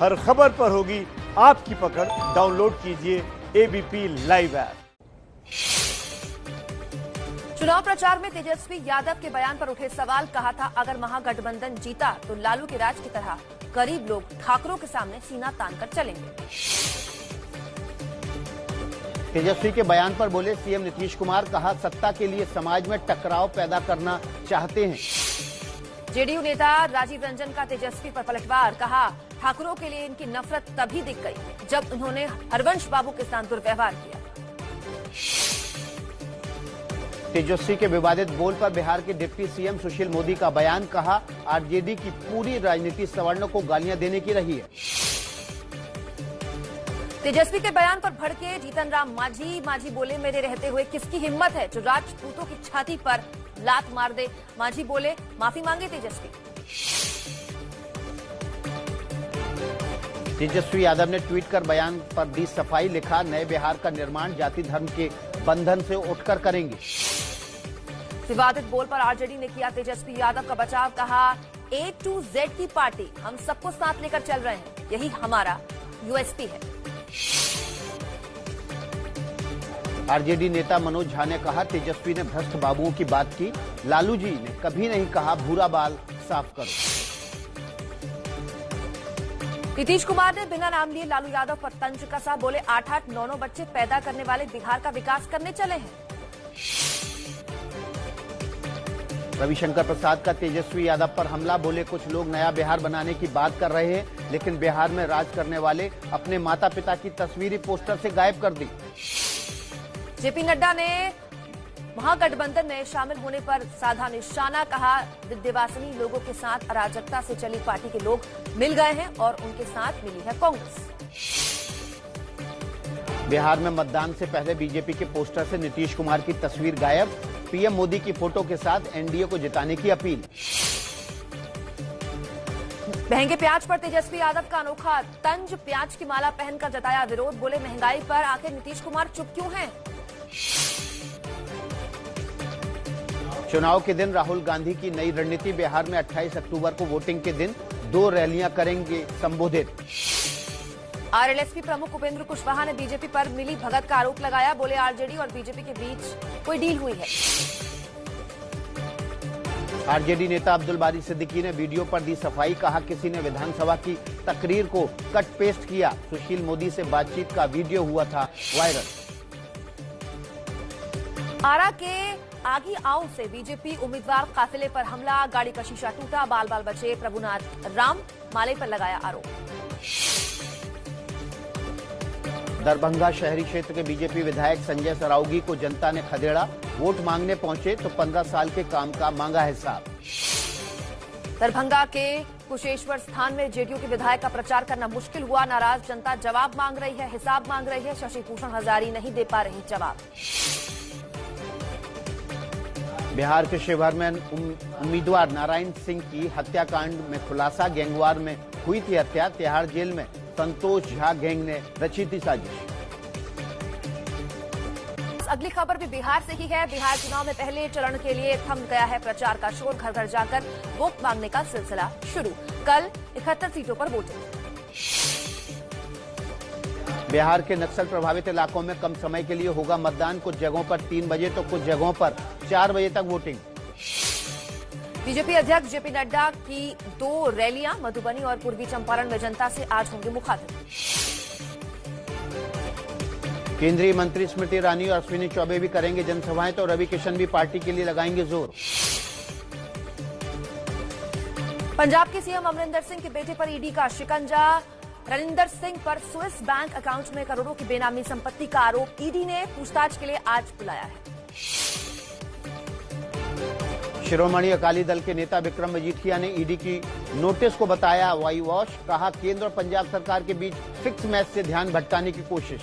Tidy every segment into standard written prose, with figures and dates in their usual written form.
हर खबर पर होगी आपकी पकड़। डाउनलोड कीजिए एबीपी लाइव ऐप। चुनाव प्रचार में तेजस्वी यादव के बयान पर उठे सवाल। कहा था अगर महागठबंधन जीता तो लालू के राज की तरह गरीब लोग ठाकरों के सामने सीना तानकर चलेंगे। तेजस्वी के बयान पर बोले सीएम नीतीश कुमार। कहा सत्ता के लिए समाज में टकराव पैदा करना चाहते हैं। जेडीयू नेता राजीव रंजन का तेजस्वी पर पलटवार। कहा ठाकुरों के लिए इनकी नफरत तभी दिख गई जब उन्होंने हरवंश बाबू के साथ दुर्व्यवहार किया। तेजस्वी के विवादित बोल पर बिहार के डिप्टी सीएम सुशील मोदी का बयान। कहा आरजेडी की पूरी राजनीति सवर्णों को गालियां देने की रही है। तेजस्वी के बयान पर भड़के जीतन राम मांझी बोले मेरे रहते हुए किसकी हिम्मत है जो राजपूतों की छाती पर लात मार दे। मांझी बोले माफी मांगे तेजस्वी। तेजस्वी यादव ने ट्वीट कर बयान पर दी सफाई। लिखा नए बिहार का निर्माण जाति धर्म के बंधन से उठकर करेंगे। विवादित बोल पर आरजेडी ने किया तेजस्वी यादव का बचाव। कहा A to Z की पार्टी हम सबको साथ लेकर चल रहे हैं, यही हमारा यूएसपी है। आरजेडी नेता मनोज झा ने कहा तेजस्वी ने भ्रष्ट बाबुओं की बात की। लालू जी ने कभी नहीं कहा भूरा बाल साफ करो। नीतीश कुमार ने बिना नाम लिए लालू यादव पर तंज कसा। बोले 8-8, 9-9 बच्चे पैदा करने वाले बिहार का विकास करने चले हैं। रविशंकर प्रसाद का तेजस्वी यादव पर हमला। बोले कुछ लोग नया बिहार बनाने की बात कर रहे हैं, लेकिन बिहार में राज करने वाले अपने माता पिता की तस्वीरी पोस्टर से गायब कर दी। जेपी नड्डा ने महागठबंधन में शामिल होने पर साधा निशाना। कहा विद्यावासिनी लोगों के साथ अराजकता से चली पार्टी के लोग मिल गए हैं और उनके साथ मिली है कांग्रेस। बिहार में मतदान से पहले बीजेपी के पोस्टर से नीतीश कुमार की तस्वीर गायब। पीएम मोदी की फोटो के साथ एनडीए को जिताने की अपील। महंगे प्याज पर तेजस्वी यादव का अनोखा तंज। प्याज की माला पहनकर जताया विरोध। बोले महंगाई पर आखिर नीतीश कुमार चुप क्यों हैं? चुनाव के दिन राहुल गांधी की नई रणनीति। बिहार में 28 अक्टूबर को वोटिंग के दिन 2 रैलियां करेंगे संबोधित। आरएलएसपी प्रमुख उपेंद्र कुशवाहा ने बीजेपी पर मिली भगत का आरोप लगाया। बोले आरजेडी और बीजेपी के बीच कोई डील हुई है। आरजेडी नेता अब्दुल बारी सिद्दीकी ने वीडियो पर दी सफाई। कहा किसी ने विधानसभा की तकरीर को कट पेस्ट किया। सुशील मोदी से बातचीत का वीडियो हुआ था वायरल। आरा के आगी आऊ से बीजेपी उम्मीदवार काफिले पर हमला। गाड़ी का शीशा टूटा, बाल बाल बचे। प्रभुनाथ राम माले पर लगाया आरोप। दरभंगा शहरी क्षेत्र के बीजेपी विधायक संजय सरावगी को जनता ने खदेड़ा। वोट मांगने पहुंचे तो 15 साल के काम का मांगा हिसाब। दरभंगा के कुशेश्वर स्थान में जेडीयू के विधायक का प्रचार करना मुश्किल हुआ। नाराज जनता जवाब मांग रही है, हिसाब मांग रही है। शशि भूषण हजारी नहीं दे पा रही जवाब। बिहार के शिवहर में उम्मीदवार नारायण सिंह की हत्याकांड में खुलासा। गैंगवार में हुई थी हत्या। तिहाड़ जेल में संतोष झा गैंग ने रची थी साजिश। अगली खबर भी बिहार से ही है। बिहार चुनाव में पहले चरण के लिए थम गया है प्रचार का शोर। घर घर जाकर वोट मांगने का सिलसिला शुरू। कल 71 सीटों पर वोटिंग। बिहार के नक्सल प्रभावित इलाकों में कम समय के लिए होगा मतदान। कुछ जगहों पर 3 बजे तो कुछ जगहों पर 4 बजे तक वोटिंग। बीजेपी अध्यक्ष जेपी नड्डा की 2 रैलियां। मधुबनी और पूर्वी चंपारण में जनता से आज होंगे मुखातिब। केंद्रीय मंत्री स्मृति ईरानी और अश्विनी चौबे भी करेंगे जनसभाएं, तो रवि किशन भी पार्टी के लिए लगाएंगे जोर। पंजाब के सीएम अमरिंदर सिंह के बेटे पर ईडी का शिकंजा। रनिंदर सिंह पर स्विस बैंक अकाउंट में करोड़ों की बेनामी संपत्ति का आरोप। ईडी ने पूछताछ के लिए आज बुलाया है। शिरोमणि अकाली दल के नेता विक्रम मजीठिया ने ईडी की नोटिस को बताया वाई वॉश। कहा केंद्र और पंजाब सरकार के बीच फिक्स मैच से ध्यान भटकाने की कोशिश।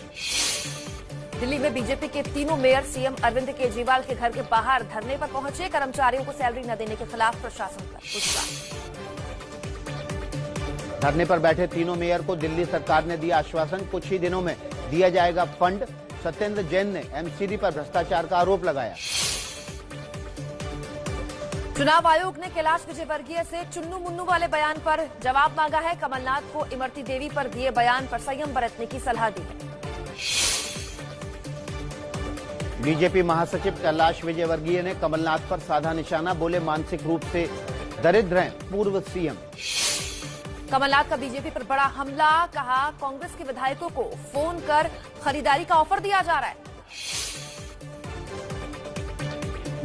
दिल्ली में बीजेपी के तीनों मेयर सीएम अरविंद केजरीवाल के घर के बाहर धरने पर पहुंचे। कर्मचारियों को सैलरी न देने के खिलाफ प्रशासन पर गुस्सा। धरने पर बैठे तीनों मेयर को दिल्ली सरकार ने दिया आश्वासन। कुछ ही दिनों में दिया जाएगा फंड। सत्येंद्र जैन ने एमसीडी पर भ्रष्टाचार का आरोप लगाया। चुनाव आयोग ने कैलाश विजयवर्गीय से चुन्नू मुन्नू वाले बयान पर जवाब मांगा है। कमलनाथ को इमरती देवी पर दिए बयान पर संयम बरतने की सलाह दी है। बीजेपी महासचिव कैलाश विजयवर्गीय ने कमलनाथ पर साधा निशाना, बोले मानसिक रूप से दरिद्र हैं पूर्व सीएम। कमलनाथ का बीजेपी पर बड़ा हमला, कहा कांग्रेस के विधायकों को फोन कर खरीदारी का ऑफर दिया जा रहा है।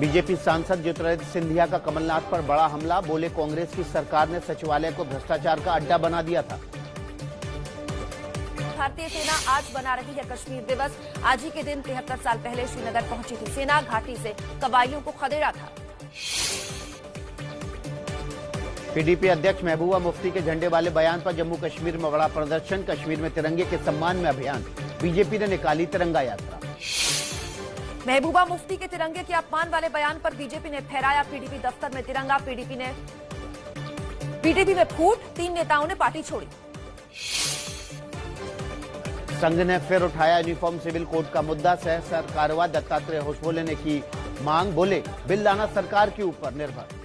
बीजेपी सांसद ज्योतिरादित्य सिंधिया का कमलनाथ पर बड़ा हमला, बोले कांग्रेस की सरकार ने सचिवालय को भ्रष्टाचार का अड्डा बना दिया था। भारतीय सेना आज बना रही है कश्मीर दिवस। आज ही के दिन 73 साल पहले श्रीनगर पहुंची थी सेना, घाटी से कबायलियों को खदेड़ा था। पीडीपी अध्यक्ष महबूबा मुफ्ती के झंडे वाले बयान पर जम्मू कश्मीर में बड़ा प्रदर्शन, कश्मीर में तिरंगे के सम्मान में अभियान, बीजेपी ने निकाली तिरंगा यात्रा। महबूबा मुफ्ती के तिरंगे के अपमान वाले बयान पर बीजेपी ने फहराया पीडीपी दफ्तर में तिरंगा। पीडीपी में फूट, 3 नेताओं ने पार्टी छोड़ी। संघ ने फिर उठाया यूनिफॉर्म सिविल कोड का मुद्दा, सह सरकारवा दत्तात्रेय होसबोले ने की मांग, बोले बिल लाना सरकार के ऊपर निर्भर।